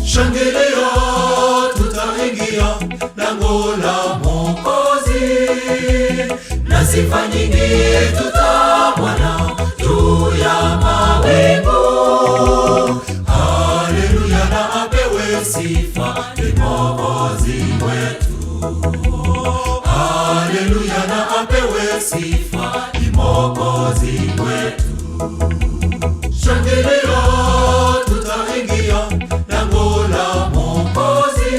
Shangilia, tutaingia lango la Mwokozi, na sifa nyingi tutamwona juu ya mawingu. Haleluya, na apewe sifa ni Mwokozi wetu. Haleluya, na apewe sifa ni Mwokozi wetu. Shangilia, tutaingia lango la Mwokozi,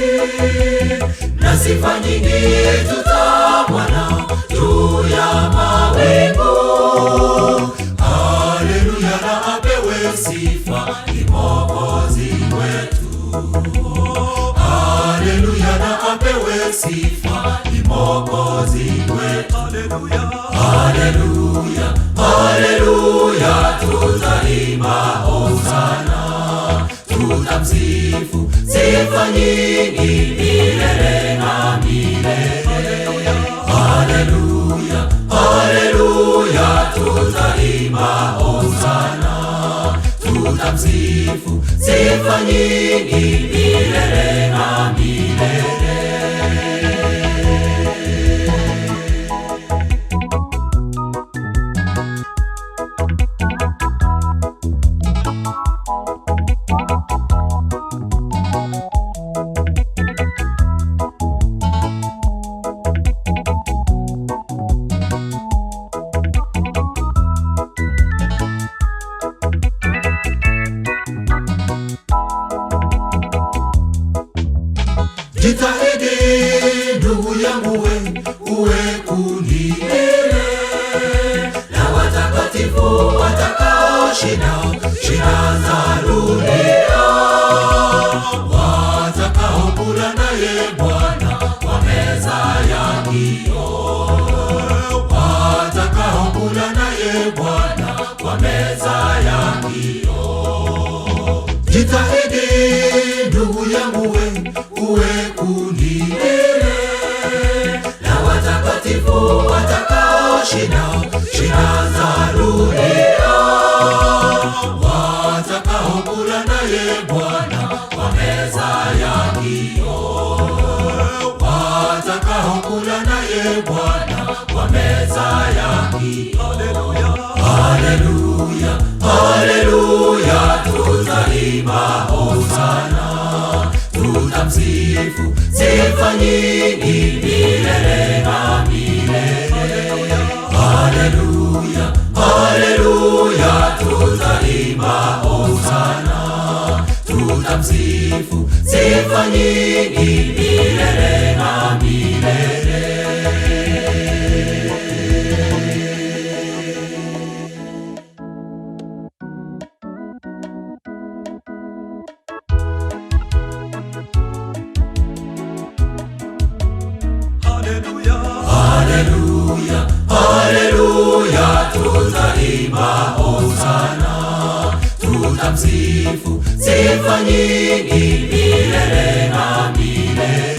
na sifa nyingi tutamwona juu ya mawingu. Haleluya, na apewe sifa ni Mwokozi wetu. Haleluya, na apewe sifa ni Mwokozi wetu. Haleluya, haleluya, haleluya, tutaimba hosana, tutamsifu sifa nyingi milele na milele. Haleluya, haleluya, tutaimba hosana, tutamsifu sifa nyingi milele na milele. Jitahidi ndugu yangu, uwe kundi lile la watakatifu watakaoshinda shida za dunia, watakaokula naye Bwana kwa meza ya kioo, watakaokula naye Bwana kwa meza ya kioo. Jitahidi ndugu yangu, uwe kundi lile la watakatifu watakaoshinda shida za dunia, watakaokula naye Bwana kwa meza ya kioo, watakaokula naye Bwana kwa meza ya kioo. Haleluya, haleluya, tutaimba hosana, tutamsifu sifa nyingi milele na milele. Haleluya, haleluya, tutaimba hosana, tutamsifu sifa nyingi milele na milele. Haleluya, haleluya, tutaimba hosana, tutamsifu sifa nyingi milele na milele.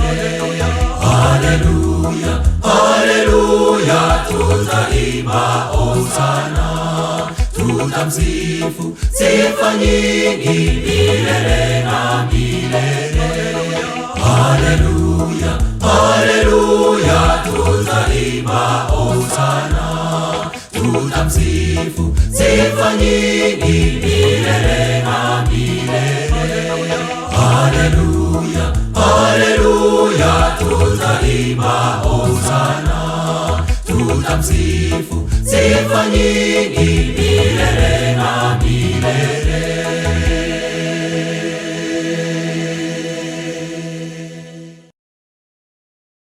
Haleluya, haleluya, tutaimba hosana, tutamsifu sifa nyingi milele na milele. Haleluya, haleluya, tutaimba hosana, tutamsifu sifa nyingi milele na milele. Haleluya, haleluya, tutaimba hosana, tutamsifu sifa nyingi milele.